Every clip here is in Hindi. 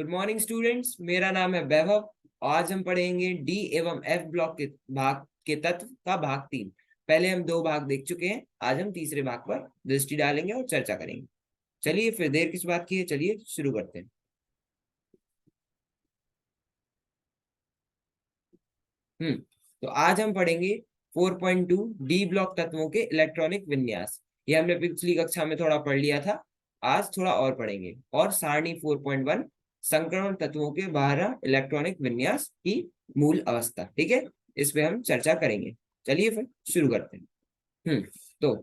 गुड मॉर्निंग स्टूडेंट्स, मेरा नाम है वैभव। आज हम पढ़ेंगे डी एवं एफ ब्लॉक के भाग के तत्व का भाग 3। पहले हम 2 भाग देख चुके हैं। आज हम तीसरे भाग पर दृष्टि डालेंगे और चर्चा करेंगे। चलिए फिर देर किस बात की है, चलिए शुरू करते हैं। हम्म तो आज हम पढ़ेंगे 4.2 डी ब्लॉक तत्वों के इलेक्ट्रॉनिक विन्यास। ये हमने पिछली कक्षा में थोड़ा पढ़ लिया था। आज थोड़ा और पढ़ेंगे। और सारणी 4.1 संक्रमण तत्वों के बारह इलेक्ट्रॉनिक विन्यास की मूल अवस्था। ठीक है, इस पे हम चर्चा करेंगे। चलिए फिर शुरू करते हैं। हम्म तो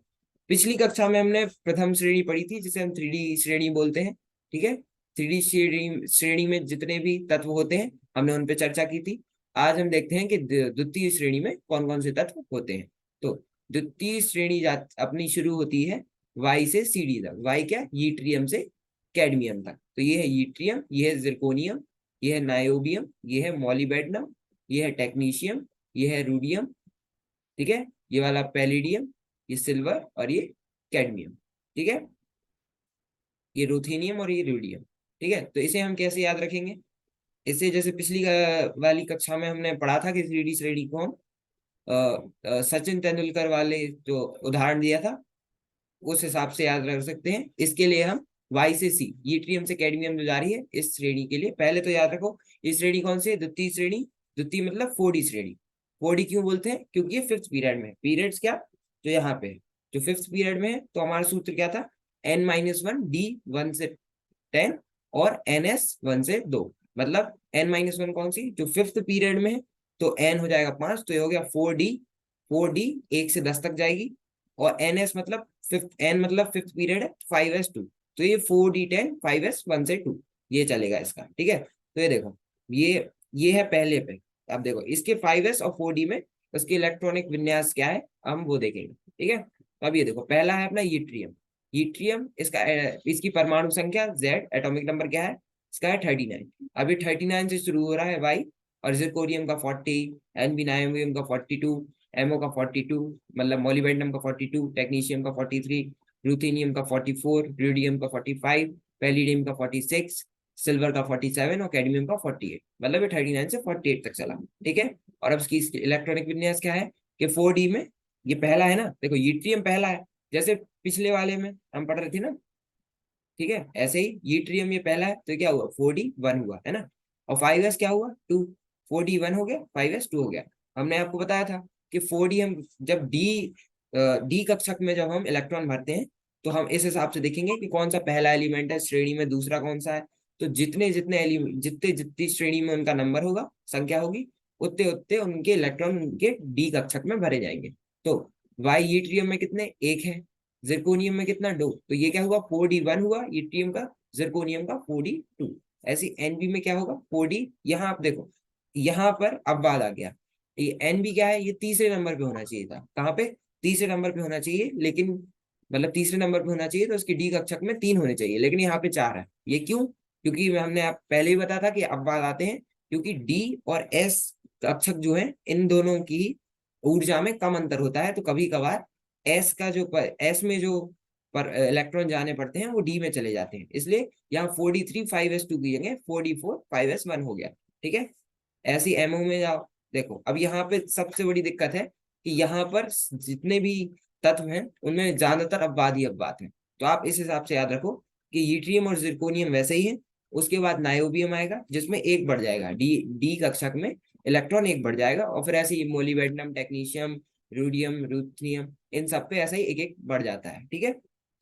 पिछली कक्षा में हमने प्रथम श्रेणी पढ़ी थी, जिसे हम 3D श्रेणी बोलते हैं। ठीक है, 3D श्रेणी श्रेणी में जितने भी तत्व होते हैं हमने उन पे चर्चा की थी। आज हम देखते हैं कि द्वितीय श्रेणी में कौन कौन से तत्व होते हैं। तो द्वितीय श्रेणी अपनी शुरू होती है वाई से सीडी तक। वाई क्या, यीट्रियम से कैडमियम तक। तो ये है यीट्रियम, ये है जिरकोनियम, ये है नायोबियम, ये है मॉलिबेडनम, ये है टेक्नीशियम, ये है रूडियम। ठीक है, ये वाला पैलिडियम, ये सिल्वर और ये कैडमियम। ठीक है, ये रुथेनियम और ये रूडियम। ठीक है, तो इसे हम कैसे याद रखेंगे। इसे जैसे पिछली वाली कक्षा में हमने पढ़ा था कि 3D श्रेणी को हम सचिन तेंदुलकर वाले जो उदाहरण दिया था उस हिसाब से याद रख सकते हैं। इसके लिए हम वाई से सी, यीट्रियम से कैडमियम जो जा रही है इस श्रेणी के लिए पहले तो याद रखो ये श्रेणी कौन सी है, द्वितीय श्रेणी। द्वितीय मतलब 4D श्रेणी। 4D क्यों बोलते हैं, क्योंकि ये फिफ्थ पीरियड में, पीरियड्स क्या जो यहाँ पे है, जो फिफ्थ पीरियड में है। तो हमारा सूत्र क्या था, n-1 d 1 से 10 और ns 1 से 2। मतलब n-1 कौन सी, जो फिफ्थ पीरियड में है। तो n हो जाएगा 5, तो ये हो गया 4D। 4D 1 से 10 तक जाएगी। और ns मतलब फिफ्थ, n मतलब फिफ्थ पीरियड है, 5s2। तो ये 4d10 5s1 से 2 ये चलेगा इसका। ठीक है, तो ये देखो, ये है पहले पे। अब देखो इसके 5s और 4d में उसके इलेक्ट्रॉनिक विन्यास क्या है हम वो देखेंगे। ठीक है, तो अब ये देखो पहला है अपना यीट्रियम। यीट्रियम इसका इसकी परमाणु संख्या Z, एटॉमिक नंबर क्या है इसका है 39। अभी 39 से शुरू हो रहा है वाई। और जिरकोनियम का 40, एनबी नायोबियम का 42, एमओ का 42, मतलब मोलिबेडनम का 42, टेक्नीशियम का 43, रूथेनियम का 44, रूडियम का 45, पैलिडियम का 46, सिल्वर का 47 और कैडमियम का 48। मतलब ये 39 से 48 तक चला। ठीक है, और अब इसकी इलेक्ट्रॉनिक विन्यास क्या है कि 4D में ये पहला है ना, देखो यीट्रियम पहला है जैसे पिछले वाले में हम पढ़ रहे थे ना। ठीक है, ऐसे ही यीट्रियम ये पहला है तो क्या हुआ, 4D1 हुआ है ना। और 5s क्या हुआ, 2। 4D1 हो गया, 5s2 हो गया। हमने आपको बताया था कि 4D हम जब डी कक्षक में जब हम इलेक्ट्रॉन भरते हैं तो हम इस हिसाब से देखेंगे कि कौन सा पहला एलिमेंट है श्रेणी में, दूसरा कौन सा है। तो जितने जितने एलिमेंट, जितने जितनी श्रेणी में उनका नंबर होगा, संख्या होगी, उतने उतने उनके इलेक्ट्रॉन उनके डी कक्षक में भरे जाएंगे। तो वाई यीट्रियम में कितने, एक है। जिरकोनियम में कितना, 2। तो ये क्या हुआ, 4D1 हुआ यीट्रियम का, जिरकोनियम का 4D2। ऐसे एनबी में क्या होगा, 4D। यहाँ आप देखो, यहाँ पर अपवाद आ गया। ये एनबी क्या है, ये तीसरे नंबर पे होना चाहिए था। कहाँ पे, तीसरे नंबर पे होना चाहिए, लेकिन मतलब तीसरे नंबर पे होना चाहिए तो उसकी डी कक्षक में 3 होने चाहिए, लेकिन यहाँ पे 4 है। ये क्यों, क्योंकि हमने आप पहले ही बताया था कि अपवाद आते हैं क्योंकि डी और एस कक्षक जो है इन दोनों की ऊर्जा में कम अंतर होता है। तो कभी कभार एस का जो एस में जो पर इलेक्ट्रॉन जाने पड़ते हैं वो डी में चले जाते हैं, इसलिए यहाँ 4D3 5s2 की जगह 4D4 5s1 हो गया। ठीक है, ऐसी एमओ में जाओ, देखो अब यहाँ पे सबसे बड़ी दिक्कत है कि यहाँ पर जितने भी तत्व हैं उनमें ज्यादातर अपवाद ही अपवाद हैं। तो आप इस हिसाब से याद रखो कि यूट्रियम और जिरकोनियम वैसे ही है। उसके बाद नायोबियम आएगा जिसमें एक बढ़ जाएगा, डी डी कक्षक में इलेक्ट्रॉन एक बढ़ जाएगा। और फिर ऐसे ही मोलिबेडनम, टेक्नीशियम, रूडियम, रुथनियम, इन सब पे ऐसा ही एक एक बढ़ जाता है। ठीक है,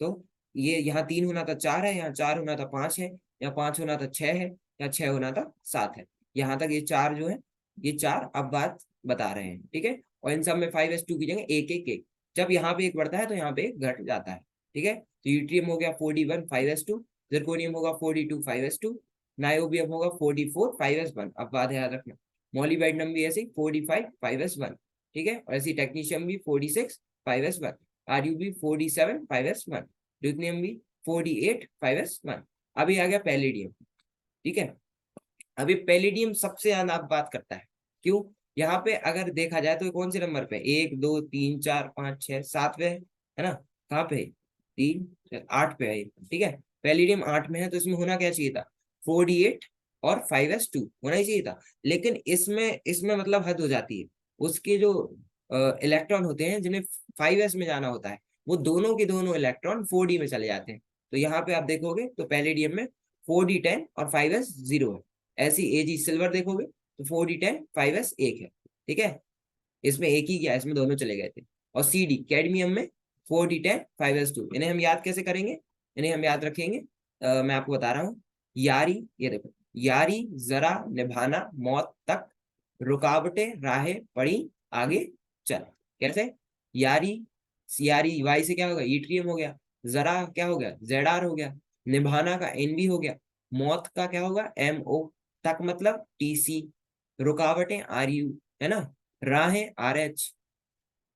तो ये यहाँ 3 होना था 4 है, यहाँ 4 होना था 5 है, यहाँ 5 होना था 6 है, यहाँ 6 होना था 7 है। यहाँ तक ये 4 जो है, ये 4 अब बात बता रहे हैं। ठीक है, और इन सब में 5s2 की जगह एक एक एक, जब यहाँ पे एक बढ़ता है तो यहाँ पे एक घट जाता है। ठीक है, तो यूट्रियम हो गया 4D1 5s2, जिरकोनियम होगा 4D2 5s2, नायोबियम होगा 4D4 5s1। अब बात याद रखना, मॉलिबेडनम भी ऐसे 4D5 5s1। ठीक है, और ऐसी टेक्नीशियम भी 4D6 5s1, आरयू भी 4D7 5s1, ड्यूटनियम भी 4D8 5s1। अभी आ गया पैलिडियम। ठीक है, अभी पैलिडियम सबसे ज्यादा आप बात करता है। क्यों, यहाँ पे अगर देखा जाए तो कौन से नंबर पे, 1 2 3 4 5 6 7 पे है ना। कहाँ पे, 3 8 पे है। ठीक है, पैलिडियम 8 में है, तो इसमें होना क्या चाहिए था, 4D8 और 5s2 होना ही चाहिए था। लेकिन इसमें इसमें मतलब हद हो जाती है। उसके जो इलेक्ट्रॉन होते हैं जिन्हें 5s में जाना होता है, वो दोनों के दोनों इलेक्ट्रॉन 4d में चले जाते हैं। तो यहाँ पे आप देखोगे तो पैलेडियम में 4d10 और 5s0 है। ऐसी एजी सिल्वर देखोगे तो 4d10 5s 1 है। ठीक है, इसमें एक ही गया, इसमें दोनों चले गए थे। और सी डी कैडमियम में 4d10 5s2। इन्हें हम याद कैसे करेंगे? इन्हें हम याद रखेंगे, मैं आपको बता रहा हूँ। यारी, ये देखो, यारी जरा निभाना मौत तक, रुकावटें राहें पड़ी आगे चल। कैसे? यारी, यारी वाई से क्या होगा? ईट्रियम हो गया। जरा क्या हो गया? जेड हो गया। निभाना का एनबी हो गया। मौत का क्या होगा? MO। तक मतलब TC। रुकावटें RU, है ना। राहें RH।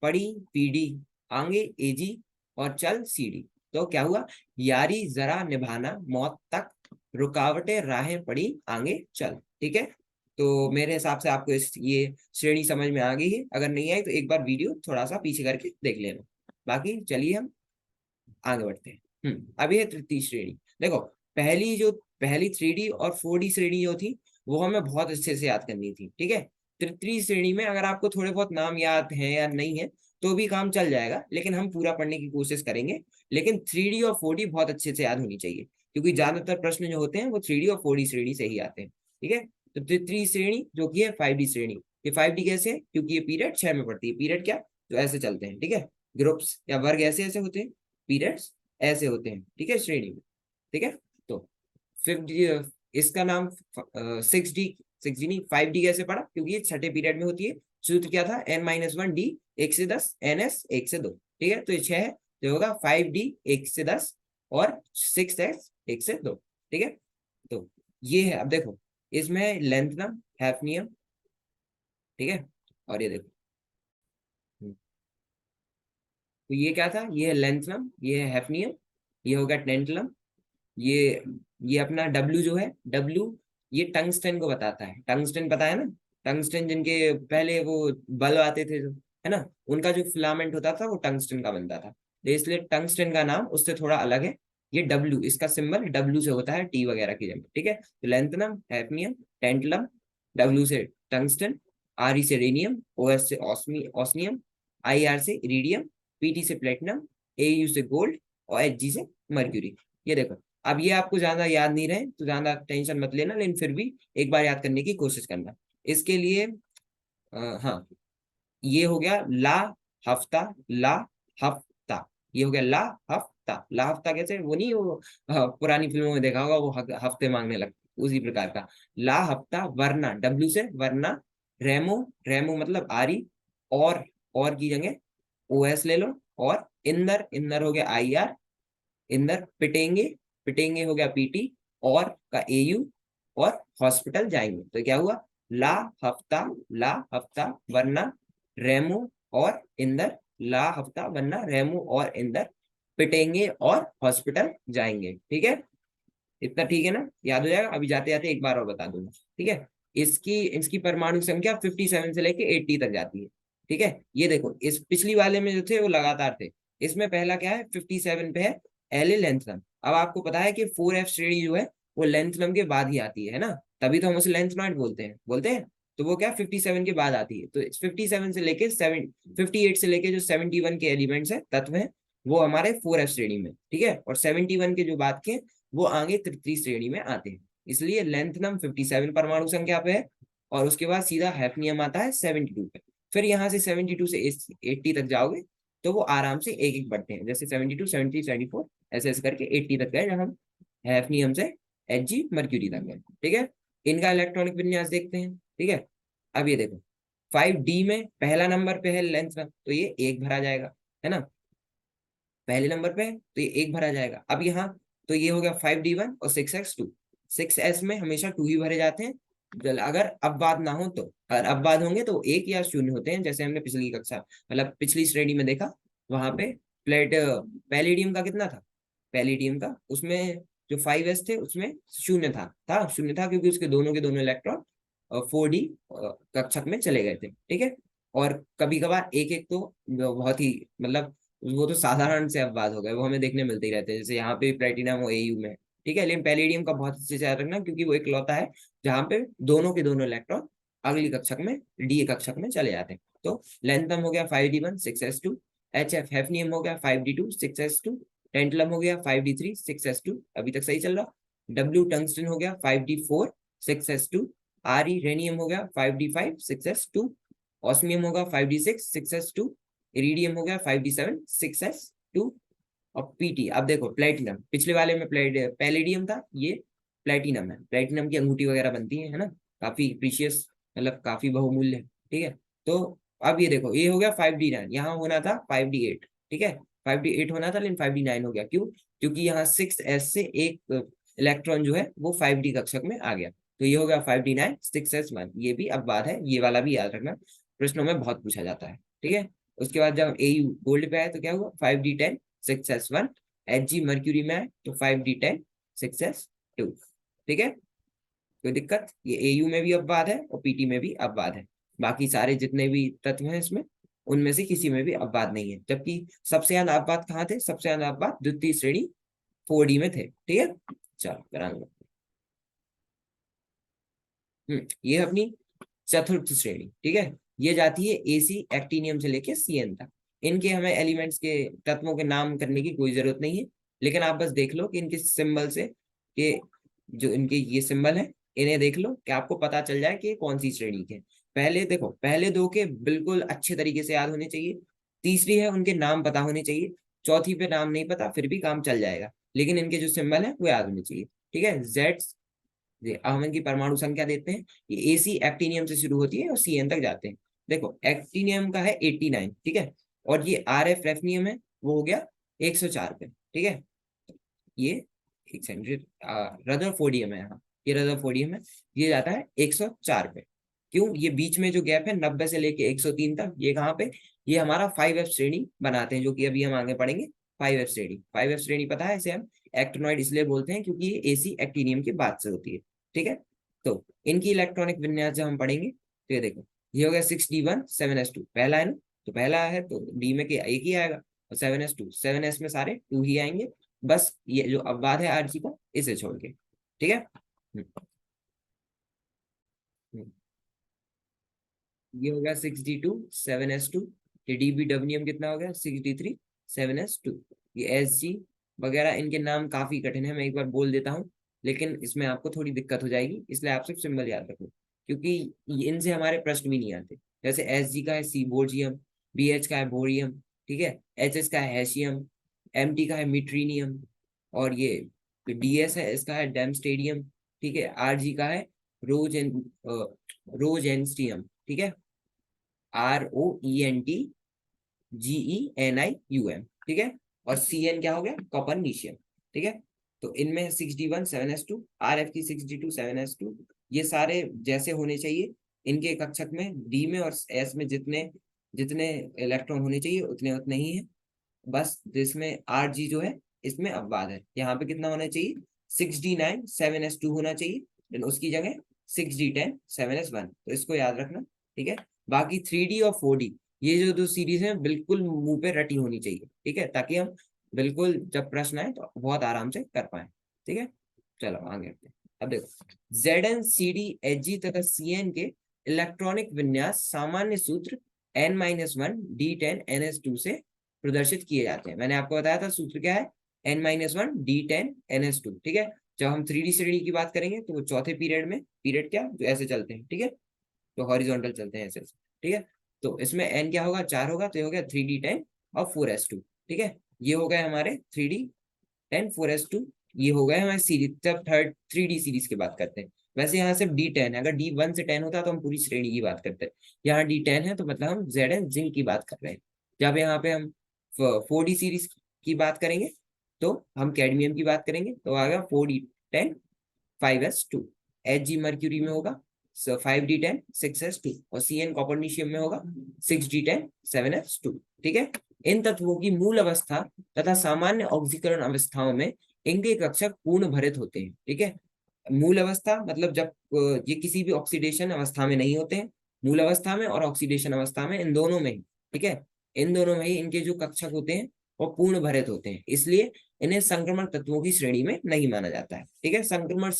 पड़ी PD। आगे AG। और चल CD। तो क्या हुआ? यारी जरा निभाना मौत तक, रुकावटें राहें पड़ी आगे चल। ठीक है, तो मेरे हिसाब से आपको ये श्रेणी समझ में आ गई है। अगर नहीं आई तो एक बार वीडियो थोड़ा सा पीछे करके देख लेना। बाकी चलिए हम आगे बढ़ते हैं। अभी है तृतीय श्रेणी। देखो, पहली 3D और 4D श्रेणी जो थी, वो हमें बहुत अच्छे से याद करनी थी। ठीक है, तृतीय श्रेणी में अगर आपको थोड़े बहुत नाम याद हैं या नहीं है तो भी काम चल जाएगा, लेकिन हम पूरा पढ़ने की कोशिश करेंगे। लेकिन 3D और 4D बहुत अच्छे से याद होनी चाहिए, क्योंकि ज्यादातर प्रश्न जो होते हैं वो 3D और 4D श्रेणी से ही आते हैं। ठीक है, तो तृतीय श्रेणी जो की है 5D श्रेणी। ये 5D कैसे है? क्योंकि ये पीरियड 6 में पड़ती है। पीरियड क्या? तो ऐसे चलते हैं। ठीक है, ग्रुप्स या वर्ग ऐसे ऐसे होते हैं, पीरियड्स ऐसे होते हैं। ठीक है, श्रेणी में। ठीक है, तो 5D, इसका नाम 6D नहीं 5D कैसे पड़ा? क्योंकि ये छठे पीरियड में होती है। सूत्र क्या था? n-1 D 1 से 10 ns 1 से 2। ठीक है, तो ये 6 है तो होगा 5D 1 से 10 और 6s 1 से 2। ठीक है, तो ये है। अब देखो, इसमें लेंथ ना हैफनियम। ठीक है, और ये देखो, तो ये क्या था? ये है लेंथनम, ये है हैफनियम, ये हो गया टेंटलम। ये ये अपना डब्ल्यू जो है, डब्ल्यू ये टंगस्टन को बताता है। टंगस्टन पता है ना? टंगस्टन जिनके पहले वो बल्ब आते थे जो, है ना, उनका जो फिलामेंट होता था वो टंगस्टन का बनता था। तो इसलिए टंगस्टन का नाम उससे थोड़ा अलग है। ये डब्ल्यू, इसका सिंबल डब्ल्यू से होता है, टी वगैरह की जगह। ठीक है, तो लेंथनम, हैफनियम, टेंटलम, डब्ल्यू से टंगस्टन, RE से रेनियम, OS से ऑस्मियम, IR से इरिडियम, PT से प्लेटिनम, AU से गोल्ड और HG से मर्क्यूरी। ये देखो, अब ये आपको ज्यादा याद नहीं रहे तो ज्यादा टेंशन मत लेना, लेकिन फिर भी एक बार याद करने की कोशिश करना। इसके लिए हाँ, ये हो गया ला हफ्ता, ला हफ्ता। ये हो गया ला हफ्ता। ला हफ्ता कैसे? वो नहीं, वो पुरानी फिल्मों में देखा होगा, वो हफ्ते मांगने लगते, उसी प्रकार का। ला हफ्ता। वरना, डब्ल्यू से वरना। रेमो, रेमो मतलब आरी। और की जगह OS ले लो। और इंदर, इंदर हो गया IR। इंदर। पिटेंगे, पिटेंगे हो गया PT। और का AU। और हॉस्पिटल जाएंगे। तो क्या हुआ? ला हफ्ता, ला हफ्ता वरना रेमो और इंदर। ला हफ्ता वरना रेमो और इंदर पिटेंगे और हॉस्पिटल जाएंगे। ठीक है, इतना ठीक है ना? याद हो जाएगा। अभी जाते जाते एक बार और बता दूंगा। ठीक है, इसकी इसकी परमाणु संख्या 57 से लेके 80 तक जाती है। ठीक है, ये देखो, इस पिछली वाले में जो थे वो लगातार थे। इसमें पहला क्या है? 57 पे है एल लेंथनम। अब आपको पता है कि 4F श्रेणी जो है वो लेंथनम के बाद ही आती है ना, तभी तो हम उसे लेंथनॉइड बोलते हैं। तो वो क्या 57 के बाद आती है। तो 57 से लेके 58 से लेके जो 71 के एलिमेंट्स है, तत्व है, वो हमारे 4F श्रेणी में। ठीक है, और 71 के जो बात के वो आगे तृतीय श्रेणी में आते हैं। इसलिए लेंथनम 57 परमाणु संख्या पे है। और उसके बाद सीधा हैफनियम आता है 72 पे। फिर यहाँ से 72 से 80 तक जाओगे तो वो आराम से एक एक बढ़ते हैं, जैसे 72 73 74 ऐसे ऐसे करके 80 तक गए, जहाँ हम हैफनियम से HG मर्क्यूरी तक गए। ठीक है, इनका इलेक्ट्रॉनिक विन्यास देखते हैं। ठीक है, अब ये देखो, 5D में पहला नंबर पे है लेंथनम, तो ये एक भरा जाएगा, है ना। पहले नंबर पे तो ये एक भरा जाएगा। अब यहाँ तो ये हो गया 5D1 और 6s2। 6s में हमेशा 2 ही भरे जाते हैं, अगर अपवाद ना हो तो। अगर अपवाद होंगे तो एक या शून्य होते हैं, जैसे हमने पिछली कक्षा मतलब पिछली श्रेणी में देखा। वहां पे प्लेट पैलिडियम का कितना था? पैलिडियम का उसमें जो 5s थे उसमें शून्य था, क्योंकि उसके दोनों के दोनों इलेक्ट्रॉन 4D कक्षक में चले गए थे। ठीक है, और कभी कभार एक एक तो बहुत ही मतलब वो तो साधारण से अपवाद हो गए, वो हमें देखने मिलते ही रहते हैं, जैसे यहाँ पे प्लेटिनम और AU में। ठीक है, लेकिन पैलेडियम का बहुत अच्छे से याद रखना, क्योंकि वो इकलौता है जहाँ पे दोनों के दोनों इलेक्ट्रॉन अगली कक्षक में, डी कक्षक में चले जाते हैं। तो लेंथम हो गया 5d1 6s2, HF हैफनियम हो गया 5d2 6s2, टेंटलम हो गया 5d3 6s2, अभी तक सही चल रहा। W टंगस्टन हो गया 5d4 6s2, RE रेनियम हो गया 5d5 6s2, ऑस्मियम होगा 5d6 6s2, इरिडियम हो गया 5d7 6s2, और पीटी। अब देखो प्लेटिनम, पिछले वाले में पैलेडियम था, ये प्लेटिनम है। प्लेटिनम की अंगूठी वगैरह बनती है ना, काफी प्रीशियस, मतलब काफी बहुमूल्य है। ठीक है, तो अब ये देखो, ये हो गया 5d9, यहाँ होना था 5d8। ठीक है, 5d8 होना था लेकिन 5d9 हो गया, क्यों? क्योंकि यहाँ 6s से एक इलेक्ट्रॉन जो है वो 5d कक्षक में आ गया, तो ये हो गया 5d9 6s1। ये भी अपवाद है, ये वाला भी याद रखना, प्रश्नों में बहुत पूछा जाता है। ठीक है, उसके बाद जब AU गोल्ड पे आया तो क्या हुआ, 5d10 6s1, Hg मर्क्यूरी में है तो 5d10 6s2। ठीक है, कोई दिक्कत? ये AU में भी अपवाद है और PT में भी अपवाद है, बाकी सारे जितने भी तत्व हैं इसमें, उनमें से किसी में भी अपवाद नहीं है। जबकि सबसे ज्यादा अपवाद कहाँ थे? सबसे ज्यादा अपवाद द्वितीय श्रेणी 4D में थे। ठीक है, चलो करा लो। ये अपनी चतुर्थ श्रेणी। ठीक है, ये जाती है AC एक्टिनियम से लेके CN तक। इनके हमें एलिमेंट्स के, तत्वों के नाम करने की कोई जरूरत नहीं है, लेकिन आप बस देख लो कि इनके सिंबल से, कि जो इनके ये सिंबल है, इन्हें देख लो कि आपको पता चल जाए कि ये कौन सी श्रेणी के। पहले देखो, पहले दो के बिल्कुल अच्छे तरीके से याद होने चाहिए, तीसरी है उनके नाम पता होने चाहिए, चौथी पे नाम नहीं पता फिर भी काम चल जाएगा, लेकिन इनके जो सिंबल है वो याद होने चाहिए। ठीक है, जेड, हम इनकी परमाणु संख्या देते हैं, ये AC एक्टिनियम से शुरू होती है और CN तक जाते हैं। देखो एक्टिनियम का है 89। ठीक है, और ये RF रेफनियम है, वो हो गया 104 पे। ठीक है, ये एक सेकेंड, रदरफोर्डियम है, यहाँ ये रदरफोर्डियम है, ये जाता है 104 पे। क्यों? ये बीच में जो गैप है 90 से लेके 103 तक, ये कहाँ पे? ये हमारा 5F श्रेणी बनाते हैं, जो कि अभी हम आगे पढ़ेंगे। 5F श्रेणी, 5F श्रेणी पता है, इसे हम एक्टिनॉइड इसलिए बोलते हैं क्योंकि ये AC एक्टिनियम की बात से होती है। ठीक है, तो इनकी इलेक्ट्रॉनिक विन्यास जब हम पढ़ेंगे तो ये देखो, ये हो गया 6d1 7s2, पहला है ना, तो पहला है तो D में के एक ही आएगा, और 7s2 7s में सारे 2 ही आएंगे, बस ये जो अपवाद है RG का, इसे छोड़ के। ठीक है, हम्म, हम्म। ये हो गया 6d2 7s2, ये DBWM कितना हो गया 6d3 7s2। ये SG वगैरह, इनके नाम काफी कठिन है, मैं एक बार बोल देता हूँ, लेकिन इसमें आपको थोड़ी दिक्कत हो जाएगी, इसलिए आप सिर्फ सिंबल याद रखो, क्योंकि इनसे हमारे प्रश्न भी नहीं आते। जैसे SG का है सीबोर्जियम, BH का है बोरियम, ठीक है, HS का है हैशियम, MT का है मिट्रीनियम, और ये DS है, इसका है डेमस्टेडियम। ठीक है, RG का है रोज एन रोजेंस्टियम। ठीक है, ROENTGENIUM। ठीक है, और CN क्या हो गया? कॉपरनीशियम। ठीक है, तो इनमें 6d1 7s2, RF की 6d2 7s2, ये सारे जैसे होने चाहिए, इनके कक्षक में D में और S में जितने जितने इलेक्ट्रॉन होने चाहिए उतने उतने ही है, बस जिसमें RG जो है इसमें अपवाद है, यहाँ पे कितना होना चाहिए? 6d9 7s2 होना चाहिए, लेकिन उसकी जगह 6d10 7s1, तो इसको याद रखना। ठीक है, बाकी 3D और 4D, ये जो दो सीरीज है बिल्कुल मुंह पे रटी होनी चाहिए। ठीक है, ताकि हम बिल्कुल जब प्रश्न आए तो बहुत आराम से कर पाए। ठीक है, चलो आगे बढ़ते हैं। अब देखो, Zn CD Hg तथा Cn के इलेक्ट्रॉनिक विन्यास सामान्य सूत्र n-1 D10 NS2 से प्रदर्शित किए जाते हैं। मैंने आपको बताया था सूत्र क्या है, n-1 D10 NS2। ठीक है, जब हम 3D श्रेणी की बात करेंगे तो वो चौथे पीरियड में, पीरियड क्या जो ऐसे चलते हैं, ठीक है, तो हॉरिजॉन्टल चलते हैं ऐसे ऐसे। ठीक है, तो इसमें n क्या होगा? 4 होगा, तो ये हो गया 3D10 और 4s2। ठीक है, ये हो गए हमारे 3D10 4s2, ये हो गए हमारे सीरीज। जब थर्ड 3D सीरीज की बात करते हैं, वैसे यहाँ सिर्फ D10 है, अगर D1 से 10 होता तो हम पूरी श्रेणी की बात करते हैं, यहाँ D10 है तो मतलब हम Zn जिंक की बात कर रहे हैं। जब यहाँ पे हम 4D सीरीज की बात करेंगे तो हम कैडमियम की बात करेंगे, तो आ गया 4D10 5s2, Hg मर्क्यूरी में होगा 5d10 6s2, और CN कॉपरनीशियम में होगा 6d10 7s2। ठीक है, इन तत्वों की मूल अवस्था तथा सामान्य ऑक्सीकरण अवस्थाओं में इनके कक्षक पूर्ण भरित होते हैं। ठीक है, मूल अवस्था मतलब जब ये किसी भी ऑक्सीडेशन अवस्था में नहीं होते हैं, मूल अवस्था में और ऑक्सीडेशन अवस्था में, इन दोनों में ही। ठीक है, इन दोनों में ही इनके जो कक्षक होते हैं और पूर्ण भरित होते हैं, इसलिए इन्हें संक्रमण तत्वों की श्रेणी में नहीं माना जाता है। ठीक है, संक्रमण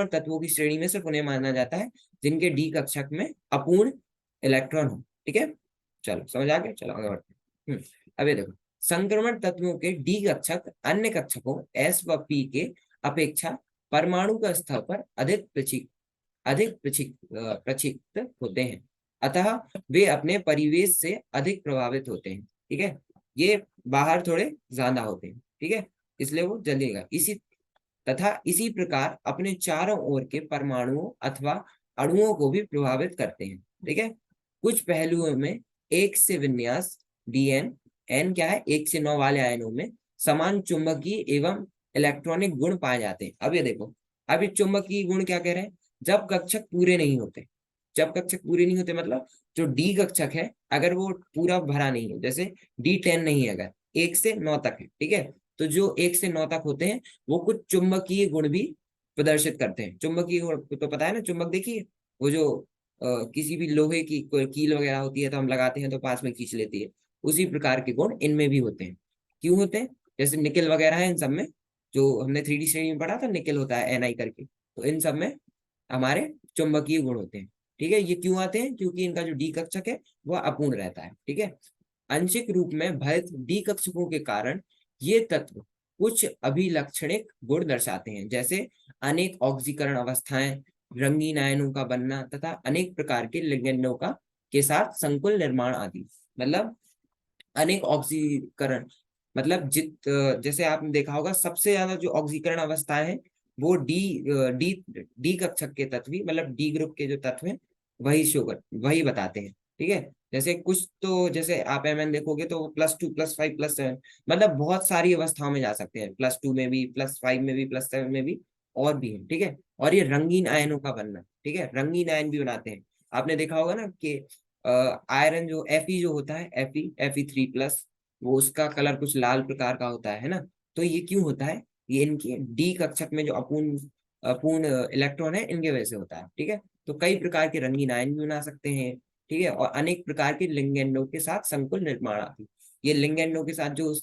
तत्वों की श्रेणी में सिर्फ उन्हें माना जाता है जिनके डी कक्षक में अपूर्ण इलेक्ट्रॉन हो। ठीक है, चलो समझ आ गया, चलो आगे बढ़ते हैं। अब ये देखो, संक्रमण तत्वों के डी कक्षक अन्य कक्षकों एस व पी के अपेक्षा परमाणु का स्तर पर अधिक प्रक्षिप्त होते हैं, अतः वे अपने परिवेश से अधिक प्रभावित होते हैं। ठीक है, ये बाहर थोड़े ज्यादा होते हैं। ठीक है, इसलिए वो जलेगा। इसी प्रकार अपने चारों ओर के परमाणुओं अथवा अणुओं को भी प्रभावित करते हैं। ठीक है, कुछ पहलुओं में एक से विन्यास डीएन एन क्या है, 1 से 9 वाले आयनों में समान चुंबकीय एवं इलेक्ट्रॉनिक गुण पाए जाते हैं। अब ये देखो, अब ये चुंबकीय गुण क्या कह रहे हैं, जब कक्षक पूरे नहीं होते। जब कक्षक पूरे नहीं होते मतलब जो डी कक्षक है अगर वो पूरा भरा नहीं है, जैसे D10 नहीं है, अगर 1 से 9 तक है, ठीक है, तो जो 1 से 9 तक होते हैं वो कुछ चुंबकीय गुण भी प्रदर्शित करते हैं। चुंबकीय गुण तो पता है ना, चुंबक देखिए, वो जो किसी भी लोहे की कोई कील वगैरह होती है तो हम लगाते हैं तो पास में खींच लेती है, उसी प्रकार के गुण इनमें भी होते हैं। क्यों होते हैं, जैसे निकल वगैरह है इन सब में, जो हमने 3D श्रेणी में पढ़ा था, निकल होता है Ni करके, तो इन सब में हमारे चुंबकीय गुण होते हैं। ठीक है, ये क्यों आते हैं, क्योंकि इनका जो डी कक्षक है वह अपूर्ण रहता है। ठीक है, आंशिक रूप में भरित डी कक्षकों के कारण ये तत्व कुछ अभिलक्षणिक गुण दर्शाते हैं, जैसे अनेक ऑक्सीकरण अवस्थाएं, रंगीन आयनों का बनना तथा अनेक प्रकार के लिगेंडों का के साथ संकुल निर्माण आदि। मतलब अनेक ऑक्सीकरण, मतलब जैसे आपने देखा होगा सबसे ज्यादा जो ऑक्सीकरण अवस्थाएं हैं वो डी डी कक्षक के तत्व ही, मतलब डी ग्रुप के जो तत्व हैं वही बताते हैं। ठीक है, जैसे कुछ तो जैसे आप Mn देखोगे तो +2 +5 +7, मतलब बहुत सारी अवस्थाओं में जा सकते हैं, +2 में भी, +5 में भी, +7 में भी, और भी है। ठीक है, और ये रंगीन आयनों का बनना, ठीक है, रंगीन आयन भी बनाते हैं। आपने देखा होगा ना कि आयरन जो Fe जो होता है, Fe3+, वो उसका कलर कुछ लाल प्रकार का होता है ना, तो ये क्यों होता है, ये इनकी डी कक्षक में जो अपूर्ण इलेक्ट्रॉन है इनके वजह से होता है। ठीक है, तो कई प्रकार के रंगीन आयन भी बना सकते हैं। ठीक है, और अनेक प्रकार के लिगेंडों के साथ संकुल निर्माण आती, ये लिगेंडों के साथ जो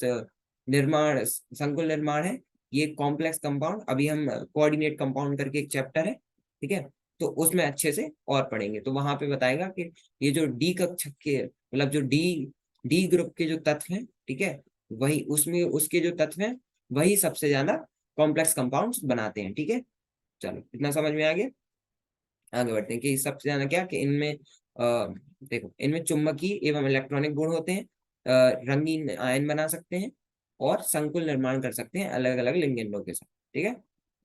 निर्माण संकुल निर्माण है, ये कॉम्प्लेक्स कंपाउंड, अभी हम कोऑर्डिनेट कंपाउंड करके एक चैप्टर है, ठीक है, तो उसमें अच्छे से और पढ़ेंगे, तो वहां पे बताएगा कि ये जो डी कक्षक के, मतलब जो डी डी ग्रुप के जो तत्व हैं, ठीक है, वही उसमें उसके जो तत्व हैं वही सबसे ज्यादा कॉम्प्लेक्स कंपाउंड्स बनाते हैं। ठीक है, चलो इतना समझ में आ गया, आगे बढ़ते हैं कि सबसे ज्यादा क्या, कि इनमें देखो, इनमें चुंबकीय एवं इलेक्ट्रॉनिक गुण होते हैं, रंगीन आयन बना सकते हैं और संकुल निर्माण कर सकते हैं अलग अलग लिगेंडों के साथ। ठीक है,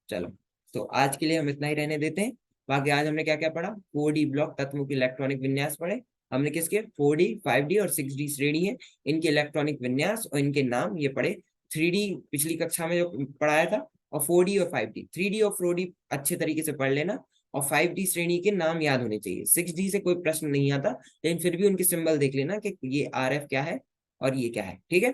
चलो, तो आज के लिए हम इतना ही रहने देते हैं। बाकी आज हमने क्या क्या पढ़ा, 4D ब्लॉक तत्वों के इलेक्ट्रॉनिक विन्यास पढ़े हमने, किसके, 4D 5D और 6D श्रेणी है, इनके इलेक्ट्रॉनिक विन्यास और इनके नाम ये पढ़े। 3D पिछली कक्षा में जो पढ़ाया था, और 4D और 5D, 3D और 4D अच्छे तरीके से पढ़ लेना, और 5D श्रेणी के नाम याद होने चाहिए। 6D से कोई प्रश्न नहीं आता, लेकिन फिर भी उनके सिंबल देख लेना कि ये RF क्या है और ये क्या है। ठीक है,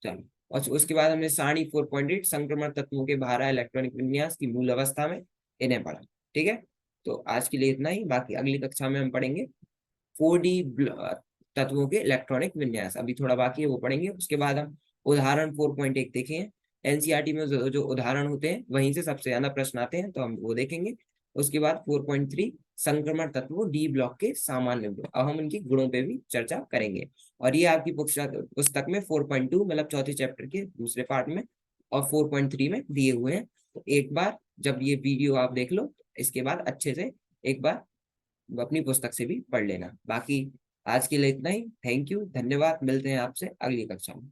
चलो, और उसके बाद हमने सारणी 4.8 संक्रमण तत्वों के बाहर इलेक्ट्रॉनिक विन्यास की मूल अवस्था में इन्हें पढ़ा। ठीक है, तो आज के लिए इतना ही, बाकी अगली कक्षा में हम पढ़ेंगे 4D तत्वों के इलेक्ट्रॉनिक विन्यास, अभी थोड़ा बाकी है वो पढ़ेंगे। उसके बाद हम उदाहरण 4.1 देखेंगे, एनसीईआरटी में जो उदाहरण होते हैं वहीं से सबसे ज्यादा प्रश्न आते हैं, तो हम वो देखेंगे। उसके बाद 4.3 संक्रमण तत्वों डी ब्लॉक के सामान्य गुण, अब हम इनकी गुणों पे भी चर्चा करेंगे। और ये आपकी पुस्तक में 4.2 मतलब चौथे चैप्टर के दूसरे पार्ट में और 4.3 में दिए हुए हैं। तो एक बार जब ये वीडियो आप देख लो, इसके बाद अच्छे से एक बार अपनी पुस्तक से भी पढ़ लेना। बाकी आज के लिए इतना ही, थैंक यू, धन्यवाद, मिलते हैं आपसे अगली कक्षा में।